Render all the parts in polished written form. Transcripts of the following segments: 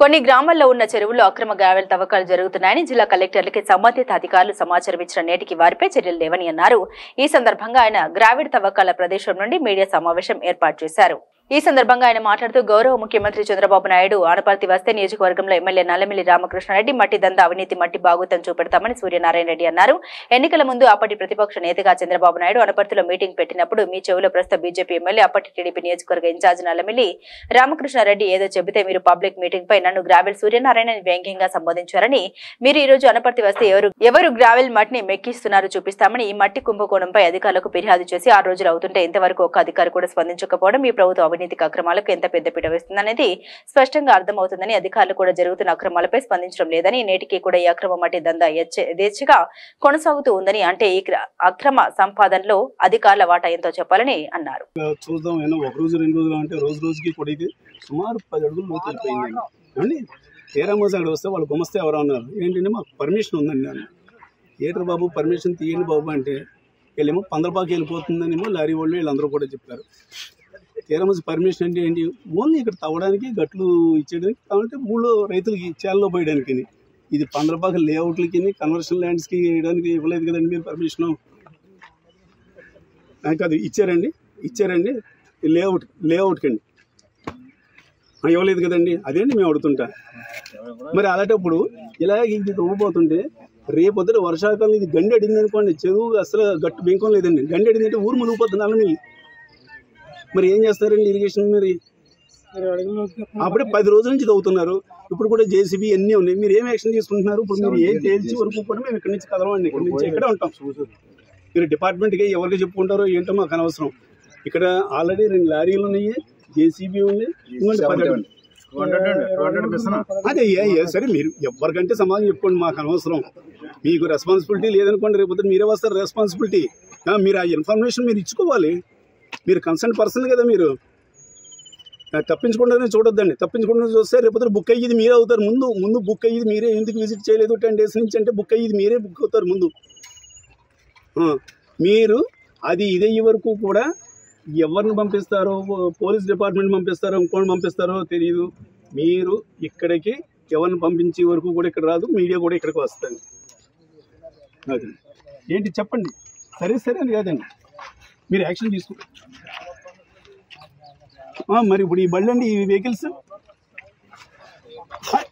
కొన్ని గ్రామాల్లో ఉన్న చెరువుల్లో అక్రమ గ్రావెల్ తవ్వకాలు జరుగుతున్నాయని జిల్లా కలెక్టర్లకి సంబంధిత అధికారులు సమాచారం ఇచ్చిన నేటికి వారిపై చర్యలు లేవని అన్నారు. ఈ సందర్భంగా ఆయన గ్రావెల్ తవ్వకాల ప్రదేశం నుండి మీడియా సమావేశం ఏర్పాటు చేశారు. ఈ సందర్భంగా ఆయన మాట్లాడుతూ గౌరవ ముఖ్యమంత్రి చంద్రబాబు నాయుడు ఆనపర్తి వస్తే నియోజకవర్గంలో ఎమ్మెల్యే నల్లమిల్లి రామకృష్ణారెడ్డి మట్టి దందా అవినీతి మట్టి బాగుతం చూపెడతామని సూర్యనారాయణ రెడ్డి అన్నారు. ఎన్నికల ముందు అప్పటి ప్రతిపక్ష నేతగా చంద్రబాబు నాయుడు ఆనపర్తిలో మీటింగ్ పెట్టినప్పుడు మీ చెవులో ప్రస్తుత బీజేపీ ఎమ్మెల్యే అప్పటి టీడీపీ నియోజకవర్గ ఇన్ఛార్జ్ నల్లమిల్లి రామకృష్ణారెడ్డి ఏదో చెబితే మీరు పబ్లిక్ మీటింగ్ పై నన్ను గ్రావెల్ సూర్యనారాయణ వ్యంగ్యంగా సంబోధించారని, మీరు ఈ రోజు ఆనపర్తి వస్తే ఎవరు గ్రావెల్ మట్టిని మెక్కిస్తున్నారు చూపిస్తామని ఈ మట్టి కుంభకోణంపై అధికారులకు ఫిర్యాదు చేసి 6 రోజులు అవుతుంటే ఇంతవరకు ఒక్క అధికారి కూడా స్పందించకపోవడం ఈ ప్రభుత్వం అవినీతిక అక్రమాలకు ఎంత పెద్దపీట వేస్తుందనేది స్పష్టంగా అర్థమవుతుందని, అధికారులు కూడా జరుగుతున్న అక్రమాలపై స్పందించడం లేదని, నేటికి కూడా ఈ అక్రమ మట్టి దందా యథేచ్ఛగా కొనసాగుతూ ఉందని, అంటే ఈ అక్రమ సంపాదనలో అధికారుల వాటా ఎంతో చెప్పాలని అన్నారు. చూద్దాం ఒక రోజు 2 రోజులు అంటే రోజు రోజుకి కొడికి సుమారు 10 అడుగులు లోతు వెళ్ళిపోయిందండి. తీరా మోసం అక్కడ వస్తే వాళ్ళు గుమస్తే ఎవరో అన్నారు, ఏంటంటే మాకు పర్మిషన్ ఉందండి అన్న. ఏటర్ బాబు పర్మిషన్ తీయండి బాబు అంటే వీళ్ళేమో పందరపాకి వెళ్ళిపోతుందనేమో లారీ వాళ్ళు వీళ్ళందరూ కూడా చెప్పారు. తీరా మోసం పర్మిషన్ అంటే ఏంటి, ఓన్లీ ఇక్కడ తవ్వడానికి గట్లు ఇచ్చేయడానికి, కాబట్టి ఊళ్ళో రైతులకి చేలలో పోయడానికి. ఇది పందరపాక లేఅవుట్లకి కన్వర్షన్ ల్యాండ్స్కి వేయడానికి ఇవ్వలేదు కదండి మీరు పర్మిషను. కాదు ఇచ్చారండి లేఅవుట్కి అండి ఇవ్వలేదు కదండి. అదేంటి మేము అడుగుతుంటా. మరి అలాంటప్పుడు ఇలా ఇది తవ్వబోతుంటే రేపొద్దున వర్షాకాలం ఇది గండి అడింది అనుకోండి, చెరువు అసలు గట్టు బెంకం లేదండి. గండి అడిందంటే ఊరు మునిగిపోతుంది నల్లమిల్లి. మరి ఏం చేస్తారండి ఇరిగేషన్? మరి అప్పుడే 10 రోజుల నుంచి తవ్వుతున్నారు. ఇప్పుడు కూడా జేసీబీ అన్నీ ఉన్నాయి. మీరు ఏం యాక్షన్ తీసుకుంటున్నారు? ఇప్పుడు మీరు ఏం తేల్చి వరకు కూడా మేము ఇక్కడి నుంచి కదలమండి. ఇక్కడి నుంచి ఎక్కడే ఉంటాం. మీరు డిపార్ట్మెంట్కి ఎవరికి చెప్పుకుంటారో ఏంటో మాకు అనవసరం. ఇక్కడ ఆల్రెడీ 2 లారీలు ఉన్నాయి, జేసీబీ ఉంది. అదే సరే, మీరు ఎవరికంటే సమాధానం చెప్పుకోండి, మాకు అనవసరం. మీకు రెస్పాన్సిబిలిటీ లేదనుకోండి, రేపు మీరే వస్తారు రెస్పాన్సిబిలిటీ. మీరు ఆ ఇన్ఫర్మేషన్ మీరు ఇచ్చుకోవాలి. మీరు కన్సర్న్ పర్సన్ కదా. మీరు తప్పించుకుంటూనే చూడొద్దండి. తప్పించుకుంటూ చూస్తే రేపు బుక్ అయ్యేది మీరే అవుతారు. ముందు బుక్ అయ్యేది మీరే. ఎందుకు విజిట్ చేయలేదు 10 days నుంచి అంటే బుక్ అయ్యేది మీరే బుక్ అవుతారు ముందు. మీరు అది ఇదయ్యే వరకు కూడా ఎవరిని పంపిస్తారో, పోలీస్ డిపార్ట్మెంట్ పంపిస్తారో, ఇంకోటి పంపిస్తారో తెలియదు. మీరు ఇక్కడికి ఎవరిని పంపించే వరకు కూడా ఇక్కడ రాదు. మీడియా కూడా ఇక్కడికి వస్తుంది. అది ఏంటి చెప్పండి. సరే అని కాదండి, మీరు యాక్షన్ తీసుకో. మరి ఇప్పుడు ఈ బళ్ళండి, ఈ వెహికల్స్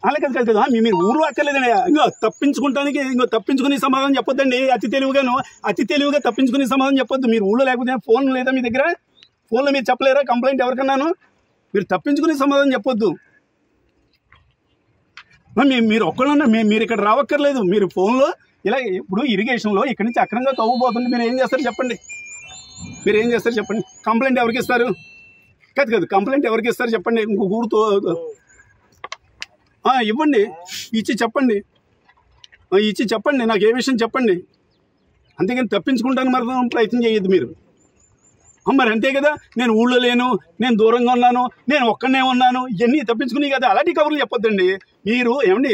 అలాగే కదా. మీరు ఊరు అక్కర్లేదండి. ఇంకో తప్పించుకునే సమాధానం చెప్పొద్దండి. అతి తెలివిగా తప్పించుకునే సమాధానం చెప్పొద్దు. మీరు ఊళ్ళో లేకపోతే ఫోన్ లేదా మీ దగ్గర? ఫోన్లో మీరు చెప్పలేరా కంప్లైంట్ ఎవరికన్నాను? మీరు తప్పించుకునే సమాధానం చెప్పొద్దు. మీరు ఒక్కళ్ళన్నా మీరు ఇక్కడ రావక్కర్లేదు. మీరు ఫోన్లో ఇలా ఇప్పుడు ఇరిగేషన్లో ఇక్కడి నుంచి అక్రమంగా తవ్వబోతుంటే మీరు ఏం చేస్తారు చెప్పండి. కంప్లైంట్ ఎవరికి ఇస్తారు? కాదు కంప్లైంట్ ఎవరికి ఇస్తారు చెప్పండి. ఇంకో ఊరితో ఇవ్వండి, ఇచ్చి చెప్పండి నాకు ఏ విషయం చెప్పండి. అంతేగాని తప్పించుకుంటాను మాత్రం ప్రయత్నం చేయొద్దు మీరు. మరి అంతే కదా, నేను ఊళ్ళో లేను, నేను దూరంగా ఉన్నాను, నేను ఒక్కనే ఉన్నాను, ఇవన్నీ తప్పించుకుని కదా. అలాంటి కబుర్లు చెప్పొద్దండి. మీరు ఏమండి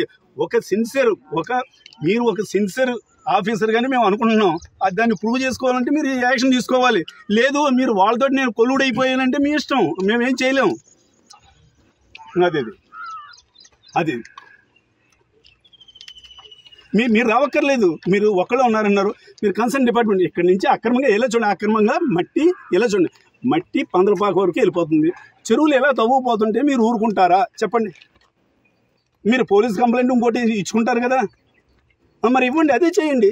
మీరు ఒక సిన్సియర్ ఆఫీసర్ గానీ మేము అనుకుంటున్నాం. దాన్ని ప్రూవ్ చేసుకోవాలంటే మీరు యాక్షన్ తీసుకోవాలి. లేదు మీరు వాళ్ళతో నేను కొల్లుడైపోయానంటే మీ ఇష్టం, మేమేం చేయలేము. అది మీరు రావక్కర్లేదు. మీరు ఒక్కళ్ళే ఉన్నారన్నారు. మీరు కన్సర్న్ డిపార్ట్మెంట్ ఇక్కడి నుంచి అక్రమంగా ఎలా చూడండి, అక్రమంగా మట్టి ఎలా చూడండి, మట్టి పందరపాక వరకు వెళ్ళిపోతుంది. చెరువులు ఎలా తవ్వుపోతుంటే మీరు ఊరుకుంటారా చెప్పండి? మీరు పోలీస్ కంప్లైంట్ ఇంకోటి ఇచ్చుకుంటారు కదా. మరి ఇవ్వండి, అదే చేయండి.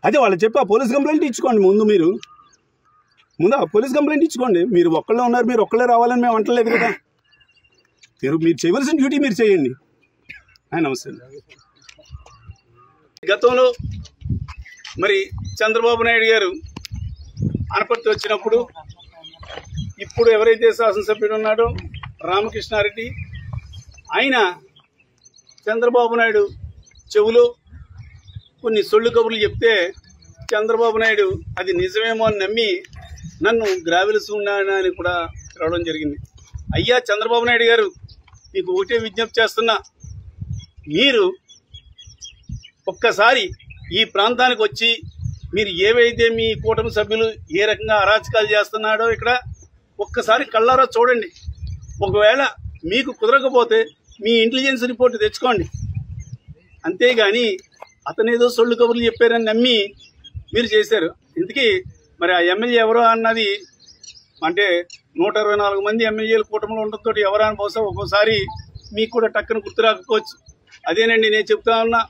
అదే వాళ్ళు చెప్పి ఆ పోలీస్ కంప్లైంట్ ఇచ్చుకోండి. ముందు ఆ పోలీస్ కంప్లైంట్ ఇచ్చుకోండి. మీరు ఒక్కళ్ళే ఉన్నారు, మీరు ఒక్కళ్ళే రావాలని మేము అంటలేదు కదా. మీరు చేయవలసిన డ్యూటీ మీరు చేయండి. నమస్తే. గతంలో మరి చంద్రబాబు నాయుడు గారు ఆనపర్తి వచ్చినప్పుడు ఇప్పుడు ఎవరైతే శాసనసభ్యుడు ఉన్నాడో రామకృష్ణారెడ్డి, ఆయన చంద్రబాబు నాయుడు చెవులో కొన్ని సొల్లు కబుర్లు చెప్తే చంద్రబాబు నాయుడు అది నిజమేమో అని నమ్మి నన్ను గ్రావెల్స్ ఉన్నానని కూడా రావడం జరిగింది. అయ్యా చంద్రబాబు నాయుడు గారు, మీకు ఒకటే విజ్ఞప్తి చేస్తున్నా, మీరు ఒక్కసారి ఈ ప్రాంతానికి వచ్చి మీరు ఏవైతే మీ కూటమి సభ్యులు ఏ రకంగా అరాచకాలు చేస్తున్నాడో ఇక్కడ ఒక్కసారి కళ్ళారా చూడండి. ఒకవేళ మీకు కుదరకపోతే మీ ఇంటెలిజెన్స్ రిపోర్ట్ తెచ్చుకోండి. అంతేగాని అతనేదో సొల్లు కబుర్లు చెప్పారని నమ్మి మీరు చేశారు. ఇంతకీ మరి ఆ ఎమ్మెల్యే ఎవరో అన్నది అంటే 124 మంది ఎమ్మెల్యేలు కూటమిలో ఉండటంతో ఎవరా అని బహుశా ఒక్కోసారి మీకు కూడా టక్కున గుర్తు రాకపోవచ్చు. అదేనండి నేను చెప్తా ఉన్నా,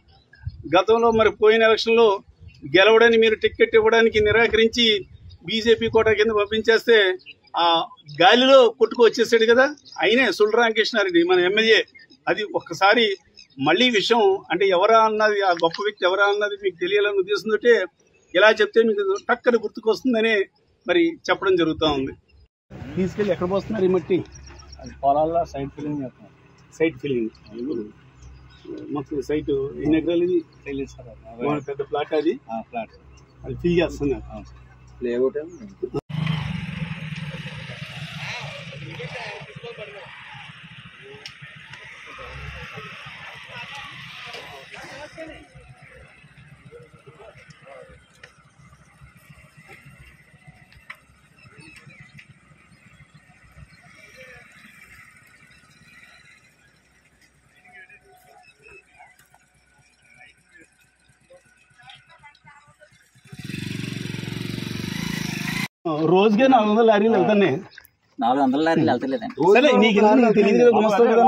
గతంలో మరి పోయిన ఎలక్షన్లో గెలవడానికి మీరు టికెట్ ఇవ్వడానికి నిరాకరించి బీజేపీ కోటా కింద పంపించేస్తే ఆ గాలిలో కొట్టుకు వచ్చేసాడు కదా, అయినే సుల్ రామకృష్ణారెడ్డి మన ఎమ్మెల్యే. అది ఒక్కసారి మళ్ళీ విషయం అంటే ఎవరా అన్నది, ఆ గొప్ప వ్యక్తి ఎవరా అన్నది మీకు తెలియాలని ఉద్దేశంతో ఇలా చెప్తే మీకు టక్కన గుర్తుకొస్తుందని మరి చెప్పడం జరుగుతూ ఉంది. తీసుకెళ్ళి ఎక్కడ పోస్తున్నారు ఈ మట్టి? పొలాల్లో సైట్ ఫిల్లింగ్ చేస్తున్నాం. సైట్ ఫిల్లింగ్ మొత్తం సైట్ ఎన్ని ఎకరాలు? ఇది తెలియదు సార్. పెద్ద ప్లాట్ అది. ఫ్లాట్ అది ఫిల్ చేస్తున్నారు. లేఅవుట్ రోజుకే 400 లారీలు వెళ్తున్నాయి. 400 లారీలు వెళ్తలేదండి. సరే నీకు తెలియదు కదా, మోస్తావు కదా.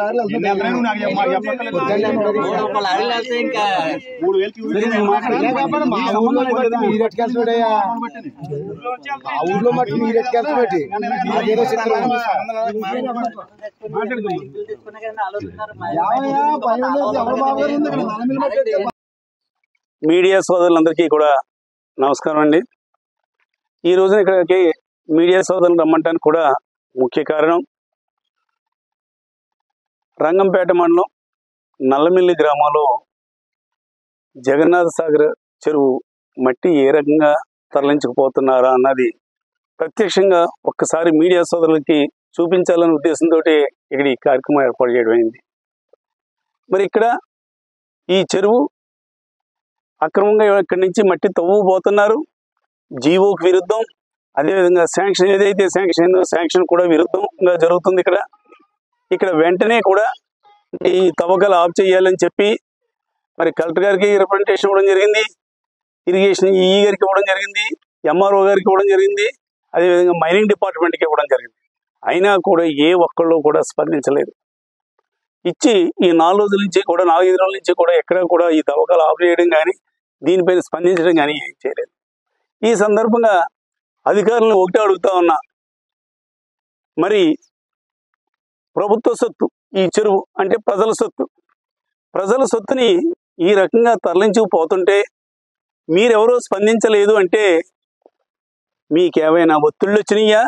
లారీలు వెళ్తే ఇంకా 3000 మట్టి మీరు ఎట్టుకెళ్తాబట్టి మీడియా సోదరులందరికీ కూడా నమస్కారం అండి. ఈ రోజున ఇక్కడికి మీడియా సోదరులు రమ్మంటానికి కూడా ముఖ్య కారణం, రంగంపేట మండలం నల్లమిల్లి గ్రామంలో జగన్నాథ సాగర్ చెరువు మట్టి ఏ రకంగా తరలించకపోతున్నారా అన్నది ప్రత్యక్షంగా ఒక్కసారి మీడియా సోదరులకి చూపించాలనే ఉద్దేశంతో ఇక్కడ ఈ కార్యక్రమం ఏర్పాటు చేయడం అయింది. మరి ఇక్కడ ఈ చెరువు అక్రమంగా ఇక్కడి నుంచి మట్టి తవ్వుకుపోతున్నారు. జీవోకి విరుద్ధం, అదేవిధంగా శాంక్షన్ ఏదైతే శాంక్షన్ కూడా విరుద్ధంగా జరుగుతుంది. ఇక్కడ వెంటనే కూడా ఈ తవ్వకాలు ఆఫ్ చేయాలని చెప్పి మరి కలెక్టర్ గారికి రిప్రజెంటేషన్ ఇవ్వడం జరిగింది, ఇరిగేషన్ ఈఈ గారికి ఇవ్వడం జరిగింది, ఎంఆర్ఓ గారికి ఇవ్వడం జరిగింది, అదేవిధంగా మైనింగ్ డిపార్ట్మెంట్కి ఇవ్వడం జరిగింది. అయినా కూడా ఏ ఒక్కళ్ళు కూడా స్పందించలేదు. ఇచ్చి ఈ 4 రోజుల నుంచి కూడా 4-5 రోజుల నుంచి కూడా ఎక్కడ కూడా ఈ తవ్వకాలు ఆఫ్ చేయడం కానీ దీనిపైన స్పందించడం కానీ ఏం చేయలేదు. ఈ సందర్భంగా అధికారులను ఒకటే అడుగుతా ఉన్నా, మరి ప్రభుత్వ సొత్తు ఈ చెరువు అంటే ప్రజల సొత్తుని ఈ రకంగా తరలించుకుపోతుంటే మీరెవరో స్పందించలేదు అంటే మీకేమైనా ఒత్తిళ్ళు వచ్చినాయా?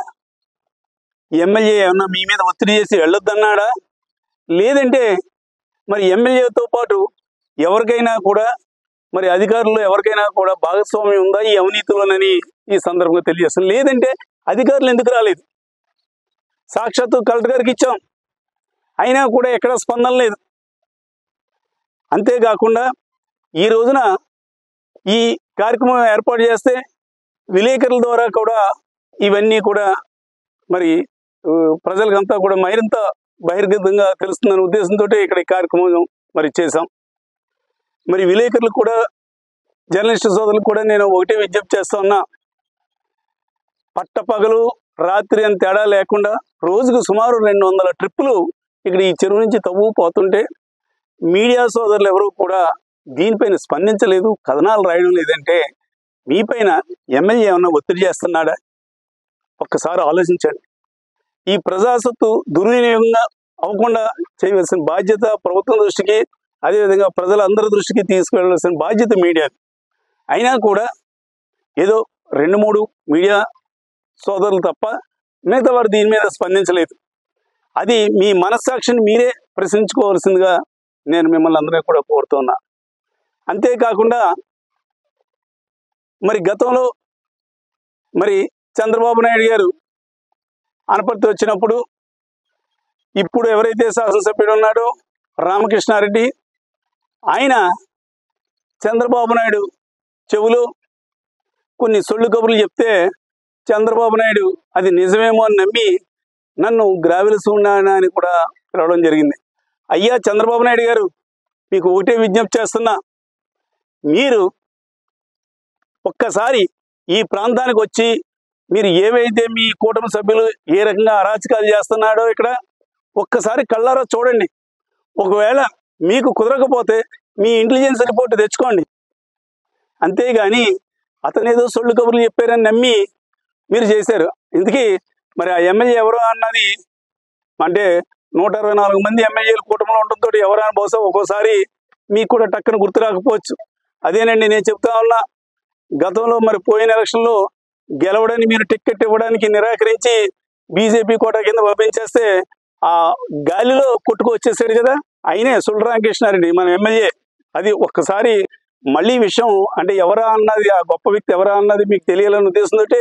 ఎమ్మెల్యే ఏమన్నా మీ మీద ఒత్తిడి చేసి వెళ్ళొద్దన్నాడా? లేదంటే మరి ఎమ్మెల్యేతో పాటు ఎవరికైనా కూడా మరి అధికారులు ఎవరికైనా కూడా భాగస్వామ్యం ఉందా ఈ అవినీతిలోనని ఈ సందర్భంగా తెలియజేస్తాను. లేదంటే అధికారులు ఎందుకు రాలేదు? సాక్షాత్తు కలెక్టర్ గారికి ఇచ్చాం, అయినా కూడా ఎక్కడ స్పందన లేదు. అంతేకాకుండా ఈ రోజున ఈ కార్యక్రమం ఏర్పాటు చేస్తే విలేకరుల ద్వారా కూడా ఇవన్నీ కూడా మరి ప్రజలకంతా కూడా మరింత బహిర్గతంగా తెలుస్తుందనే ఉద్దేశంతో ఇక్కడ ఈ కార్యక్రమం మరి చేశాం. మరి విలేకరులు కూడా జర్నలిస్ట్ సోదరులకు కూడా నేను ఒకటే విజ్ఞప్తి చేస్తా ఉన్నా, పట్టపగలు రాత్రి అని తేడా లేకుండా రోజుకు సుమారు 200 ట్రిప్పులు ఇక్కడ ఈ చెరువు నుంచి తవ్వుకుపోతుంటే మీడియా సోదరులు ఎవరు కూడా దీనిపైన స్పందించలేదు, కథనాలు రాయడం లేదంటే మీపైన ఎమ్మెల్యే ఏమన్నా ఒత్తిడి చేస్తున్నాడా? ఒక్కసారి ఆలోచించండి. ఈ ప్రజాసత్తు దుర్వినియోగంగా అవ్వకుండా చేయవలసిన బాధ్యత ప్రభుత్వం దృష్టికి, అదేవిధంగా ప్రజలందరి దృష్టికి తీసుకువెళ్ళవలసిన బాధ్యత మీడియా. అయినా కూడా ఏదో 2-3 మీడియా సోదరులు తప్ప మిగతా వారు దీని మీద స్పందించలేదు. అది మీ మనస్సాక్షిని మీరే ప్రశ్నించుకోవాల్సిందిగా నేను మిమ్మల్ని అందరినీ కూడా కోరుతున్నా. అంతేకాకుండా మరి గతంలో మరి చంద్రబాబు నాయుడు గారు అనపర్తి వచ్చినప్పుడు ఇప్పుడు ఎవరైతే శాసనసభ్యుడు ఉన్నాడో రామకృష్ణారెడ్డి, ఆయన చంద్రబాబు నాయుడు చెవులో కొన్ని సొల్లు కబుర్లు చెప్తే చంద్రబాబు నాయుడు అది నిజమేమో అని నమ్మి నన్ను గ్రావెల్ సూనాయన అని కూడా పిలవడం జరిగింది. అయ్యా చంద్రబాబు నాయుడు గారు, మీకు ఒకటే విజ్ఞప్తి చేస్తున్నా, మీరు ఒక్కసారి ఈ ప్రాంతానికి వచ్చి మీరు ఏవైతే మీ కూటమి సభ్యులు ఏ రకంగా అరాచకాలు చేస్తున్నాడో ఇక్కడ ఒక్కసారి కళ్ళారా చూడండి. ఒకవేళ మీకు కుదరకపోతే మీ ఇంటెలిజెన్స్ రిపోర్ట్ తెచ్చుకోండి. అంతేగాని అతనేదో సొల్లు కబుర్లు చెప్పారని నమ్మి మీరు చేశారు. ఇందుకీ మరి ఆ ఎమ్మెల్యే ఎవరో అన్నది అంటే 124 మంది ఎమ్మెల్యేలు కూటమిలో ఉండడంతో ఎవరైనా బహుశా ఒక్కోసారి మీకు కూడా టక్కన గుర్తు రాకపోవచ్చు. అదేనండి నేను చెప్తా ఉన్నా, గతంలో మరి పోయిన ఎలక్షన్లో గెలవడానికి మీరు టికెట్ ఇవ్వడానికి నిరాకరించి బీజేపీ కోటా కింద పంపించేస్తే ఆ గాలిలో కొట్టుకు వచ్చేసాడు కదా, ఆయనే సుల్ రామకృష్ణారెడ్డి మన ఎమ్మెల్యే. అది ఒక్కసారి మళ్ళీ విషయం అంటే ఎవరా అన్నది, ఆ గొప్ప వ్యక్తి ఎవరా అన్నది మీకు తెలియాలని ఉద్దేశంతో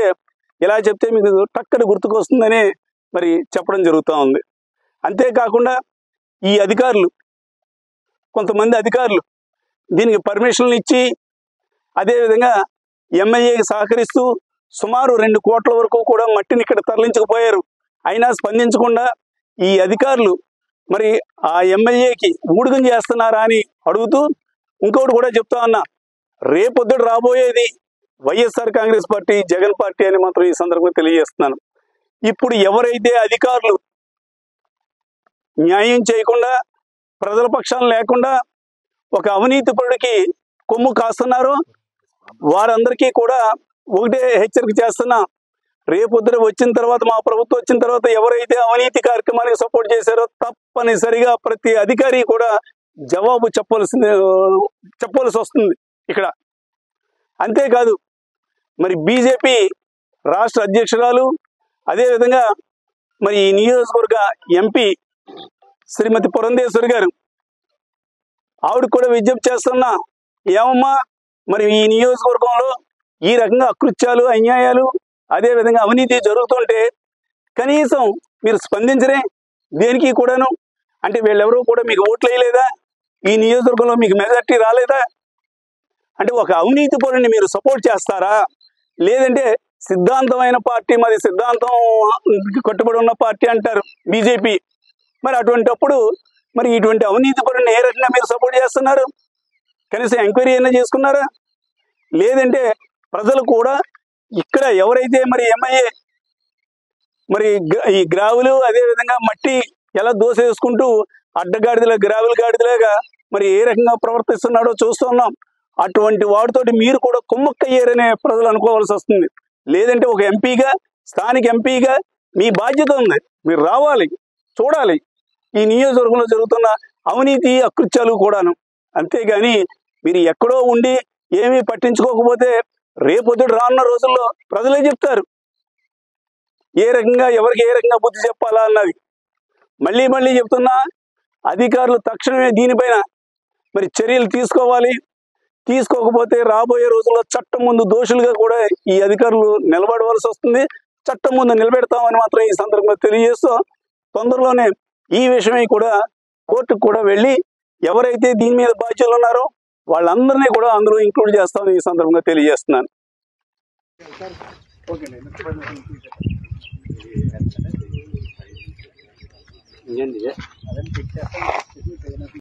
ఇలా చెప్తే మీకు టక్కన గుర్తుకొస్తుందని మరి చెప్పడం జరుగుతూ ఉంది. అంతేకాకుండా ఈ అధికారులు, కొంతమంది అధికారులు దీనికి పర్మిషన్లు ఇచ్చి అదేవిధంగా ఎమ్మెల్యేకి సహకరిస్తూ సుమారు 2 కోట్ల వరకు కూడా మట్టిని ఇక్కడ తరలించకపోయారు. అయినా స్పందించకుండా ఈ అధికారులు మరి ఆ ఎమ్మెల్యేకి ఊడిగం చేస్తున్నారా అని అడుగుతూ ఇంకోటి కూడా చెప్తా ఉన్నా, రేపొద్దుడు రాబోయేది వైఎస్ఆర్ కాంగ్రెస్ పార్టీ, జగన్ పార్టీ అని మాత్రం ఈ సందర్భంగా తెలియజేస్తున్నాను. ఇప్పుడు ఎవరైతే అధికారులు న్యాయం చేయకుండా ప్రజల పక్షాన లేకుండా ఒక అవినీతిపరుడికి కొమ్ము కాస్తున్నారో వారందరికీ కూడా ఒకటే హెచ్చరిక చేస్తున్నా, రేపొద్దున వచ్చిన తర్వాత మా ప్రభుత్వం వచ్చిన తర్వాత ఎవరైతే అవినీతి కార్యక్రమానికి సపోర్ట్ చేశారో తప్పనిసరిగా ప్రతి అధికారి కూడా జవాబు చెప్పవలసి వస్తుంది ఇక్కడ. అంతేకాదు మరి బీజేపీ రాష్ట్ర అధ్యక్షురాలు అదేవిధంగా మరి ఈ నియోజకవర్గ ఎంపీ శ్రీమతి పురంధేశ్వరి గారు, ఆవిడకి కూడా విజ్ఞప్తి చేస్తున్నా, ఏమమ్మా మరి ఈ నియోజకవర్గంలో ఈ రకంగా అకృత్యాలు, అన్యాయాలు అదేవిధంగా అవినీతి జరుగుతుంటే కనీసం మీరు స్పందించరే దేనికి కూడాను? అంటే వీళ్ళెవరూ కూడా మీకు ఓట్లు వేయలేదా? ఈ నియోజకవర్గంలో మీకు మెజార్టీ రాలేదా? అంటే ఒక అవినీతి పరుని మీరు సపోర్ట్ చేస్తారా? లేదంటే సిద్ధాంతమైన పార్టీ, మరి సిద్ధాంతం కట్టుబడి ఉన్న పార్టీ అంటారు బీజేపీ. మరి అటువంటిప్పుడు మరి ఇటువంటి అవినీతి పరుని ఏ రకంగా మీరు సపోర్ట్ చేస్తున్నారు? కనీసం ఎంక్వైరీ అయినా చేసుకున్నారా? లేదంటే ప్రజలు కూడా ఇక్కడ ఎవరైతే మరి ఎమ్మెల్యే మరి ఈ గ్రావులు అదేవిధంగా మట్టి ఎలా దోసేసుకుంటూ అడ్డగాడిదలా గ్రావులు గాడిదలాగా మరి ఏ రకంగా ప్రవర్తిస్తున్నాడో చూస్తున్నాం. అటువంటి వాడితోటి మీరు కూడా కుమ్మక్కయ్యారనే ప్రజలు అనుకోవాల్సి వస్తుంది. లేదంటే ఒక ఎంపీగా, స్థానిక ఎంపీగా మీ బాధ్యత ఉంది, మీరు రావాలి, చూడాలి ఈ నియోజకవర్గంలో జరుగుతున్న అవినీతి అకృత్యాలు కూడాను. అంతేగాని మీరు ఎక్కడో ఉండి ఏమీ పట్టించుకోకపోతే రేపొద్దుడు రానున్న రోజుల్లో ప్రజలే చెప్తారు ఏ రకంగా ఎవరికి ఏ రకంగా బుద్ధి చెప్పాలా అన్నది. మళ్ళీ చెప్తున్నా, అధికారులు తక్షణమే దీనిపైన మరి చర్యలు తీసుకోవాలి. తీసుకోకపోతే రాబోయే రోజుల్లో చట్టం ముందు దోషులుగా కూడా ఈ అధికారులు నిలబడవలసి వస్తుంది. చట్టం ముందు నిలబెడతామని మాత్రం ఈ సందర్భంగా తెలియజేస్తూ, తొందరలోనే ఈ విషయమై కూడా కోర్టుకు కూడా వెళ్ళి ఎవరైతే దీని మీద బాధ్యులు ఉన్నారో వాళ్ళందరినీ కూడా అందులో ఇంక్లూడ్ చేస్తామని ఈ సందర్భంగా తెలియజేస్తున్నాను.